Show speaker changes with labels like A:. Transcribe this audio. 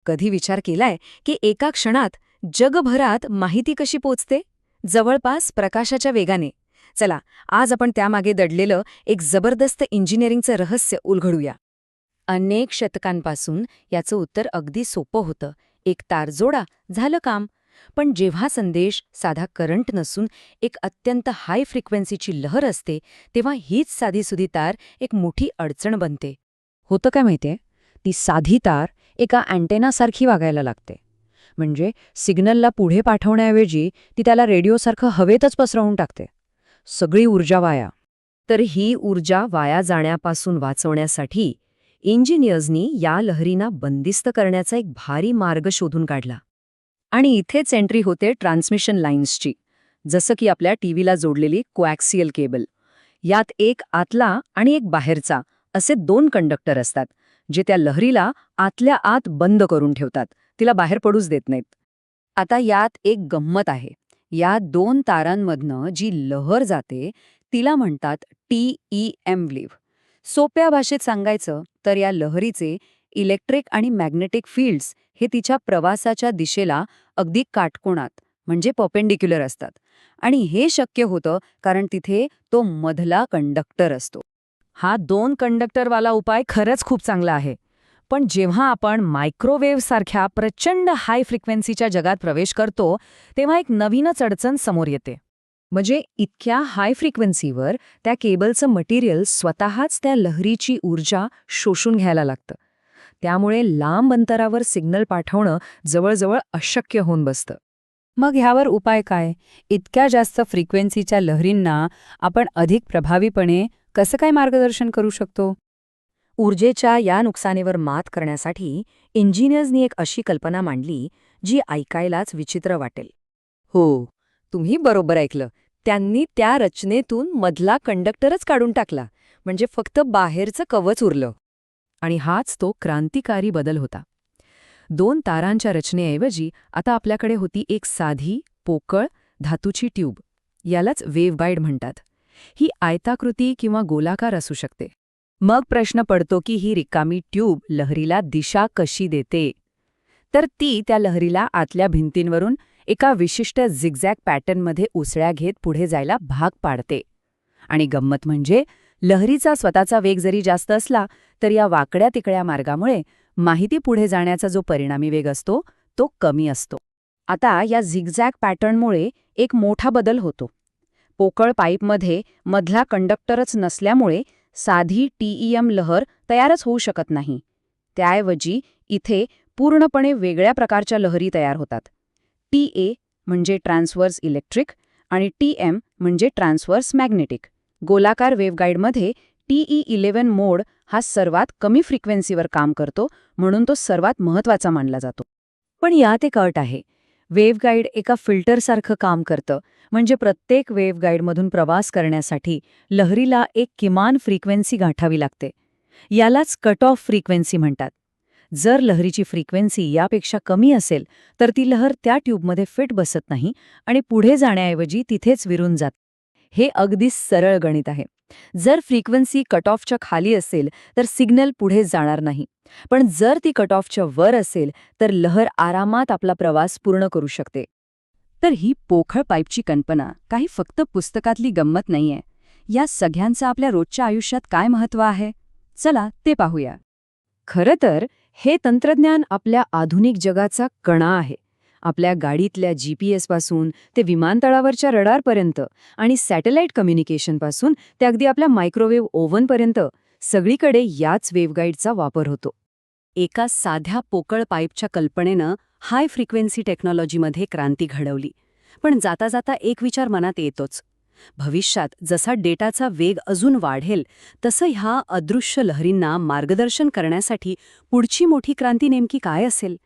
A: कधी विचार केलाय की एका क्षणात जगभरात माहिती कशी पोचते? जवळपास प्रकाशाच्या वेगाने. चला, आज आपण त्यामागे दडलेलं एक जबरदस्त इंजिनिअरिंगचं रहस्य उलगडूया. अनेक शतकांपासून याचं उत्तर अगदी सोपं होतं. एक तार जोडा, झालं काम. पण जेव्हा संदेश साधा करंट नसून एक अत्यंत हाय फ्रिक्वेन्सीची लहर असते, तेव्हा हीच साधीसुधी तार एक मोठी अडचण बनते. होतं काय माहितीये? ती साधी तार एका अँटेनासारखी वागायला लागते. म्हणजे सिग्नलला पुढे पाठवण्याऐवजी ती त्याला रेडिओसारखं हवेतच पसरवून टाकते. सगळी ऊर्जा वाया. तर ही ऊर्जा वाया जाण्यापासून वाचवण्यासाठी इंजिनियर्सनी या लहरींना बंदिस्त करण्याचा एक भारी मार्ग शोधून काढला. आणि इथेच एंट्री होते ट्रान्समिशन लाईन्सची. जसं की आपल्या टीव्हीला जोडलेली कोॲक्सियल केबल. यात एक आतला आणि एक बाहेरचा असे 2 कंडक्टर असतात, जे त्या लहरीला आतल्या आत बंद करून ठेवतात, तिला बाहेर पडूच देत नाहीत. आता यात एक गंमत आहे. या 2 तारांमधनं जी लहर जाते तिला म्हणतात TEM वेव्ह. सोप्या भाषेत सांगायचं तर या लहरीचे इलेक्ट्रिक आणि मॅग्नेटिक फील्ड्स हे तिच्या प्रवासाच्या दिशेला अगदी काटकोनात म्हणजे परपेंडिक्युलर असतात. आणि हे शक्य होतं कारण तिथे तो मधला कंडक्टर असतो. हा 2 कंडक्टरवाला उपाय खरंच खूप चांगला आहे. पण जेव्हा आपण मायक्रोवेव्ह सारख्या प्रचंड हाय फ्रिक्वेन्सीच्या जगात प्रवेश करतो, तेव्हा एक नवीनच अडचण समोर येते. म्हणजे इतक्या हाय फ्रिक्वेन्सीवर त्या केबलचं मटेरियल स्वतःच त्या लहरीची ऊर्जा शोषून घ्यायला लागतं. त्यामुळे लांब अंतरावर सिग्नल पाठवणं जवळजवळ अशक्य होऊन बसतं.
B: मग ह्यावर उपाय काय? इतक्या जास्त फ्रिक्वेन्सीच्या लहरींना आपण अधिक प्रभावीपणे कसं काय मार्गदर्शन करू शकतो?
A: ऊर्जेच्या या नुकसानीवर मात करण्यासाठी इंजिनियर्सनी एक अशी कल्पना मांडली जी ऐकायलाच विचित्र वाटेल. हो, तुम्ही बरोबर ऐकलं. त्यांनी त्या रचनेतून मधला कंडक्टरच काढून टाकला. म्हणजे फक्त बाहेरचं कवच उरलं. आणि हाच तो क्रांतिकारी बदल होता. 2 तारांच्या रचनेऐवजी आता आपल्याकडे होती एक साधी, पोकळ, धातूची ट्यूब. यालाच वेव्हगाईड म्हणतात. ही आयताकृती किंवा गोलाकार असू शकते. मग प्रश्न पडतो की ही रिकामी ट्यूब लहरीला दिशा कशी देते? तर ती त्या लहरीला आतल्या भिंतींवरून एका विशिष्ट झिगझॅग पॅटर्नमध्ये उसळ्या घेत पुढे जायला भाग पाडते. आणि गंमत म्हणजे लहरीचा स्वतःचा वेग जरी जास्त असला तर या वाकड्या तिकड्या मार्गामुळे माहिती पुढे जाण्याचा जो परिणामी वेग असतो तो कमी असतो. आता या झिगझॅग पॅटर्नमुळे एक मोठा बदल होतो. पोकळ पाईपमध्ये मधला कंडक्टरच नसल्यामुळे साधी TEM लहर तयारच होऊ शकत नाही. त्याऐवजी इथे पूर्णपणे वेगळ्या प्रकारच्या लहरी तयार होतात. TA म्हणजे ट्रान्सव्हर्स इलेक्ट्रिक आणि TM म्हणजे ट्रान्सव्हर्स मॅग्नेटिक. गोलाकार वेव्हगाईडमध्ये TE11 मोड हा सर्वात कमी फ्रिक्वेन्सीवर काम करतो, म्हणून तो सर्वात महत्त्वाचा मानला जातो. पण यात एक अट आहे. वेव्हगाईड एका फिल्टरसारखं काम करतं. म्हणजे प्रत्येक वेव्हगाईडमधून प्रवास करण्यासाठी लहरीला एक किमान फ्रिक्वेन्सी गाठावी लागते. यालाच कट ऑफ फ्रिक्वेन्सी म्हणतात. जर लहरीची फ्रिक्वेन्सी यापेक्षा कमी असेल तर ती लहर त्या ट्यूबमध्ये फिट बसत नाही आणि पुढे जाण्याऐवजी तिथेच विरून जाते. हे अगदी सरळ गणित आहे. जर फ्रिक्वेन्सी कट ऑफच्या खाली असेल तर सिग्नल पुढे जाणार नाही. पण जर ती कट ऑफच्या वर असेल तर लहर आरामात आपला प्रवास पूर्ण करू शकते. तर ही पोकळ पाईपची कल्पना काही फक्त पुस्तकातली गंमत नाहीये. या सगळ्यांचं आपल्या रोजच्या आयुष्यात काय महत्त्व आहे? चला ते पाहूया. खरं तर हे तंत्रज्ञान आपल्या आधुनिक जगाचा कणा आहे. आपल्या गाडीतल्या GPS पासून ते विमानतळावरच्या रडारपर्यंत आणि सॅटेलाइट कम्युनिकेशनपासून ते अगदी आपल्या मायक्रोवेव्ह ओव्हनपर्यंत सगळीकडे याच वेव्हगाईडचा वापर होतो. एका साध्या पोकळ पाईपच्या कल्पनेनं हाय फ्रिक्वेन्सी टेक्नॉलॉजीमध्ये क्रांती घडवली. पण जाता जाता एक विचार मनात येतोच. भविष्यात जसा डेटाचा वेग अजून वाढेल तसं ह्या अदृश्य लहरींना मार्गदर्शन करण्यासाठी पुढची मोठी क्रांती नेमकी काय असेल?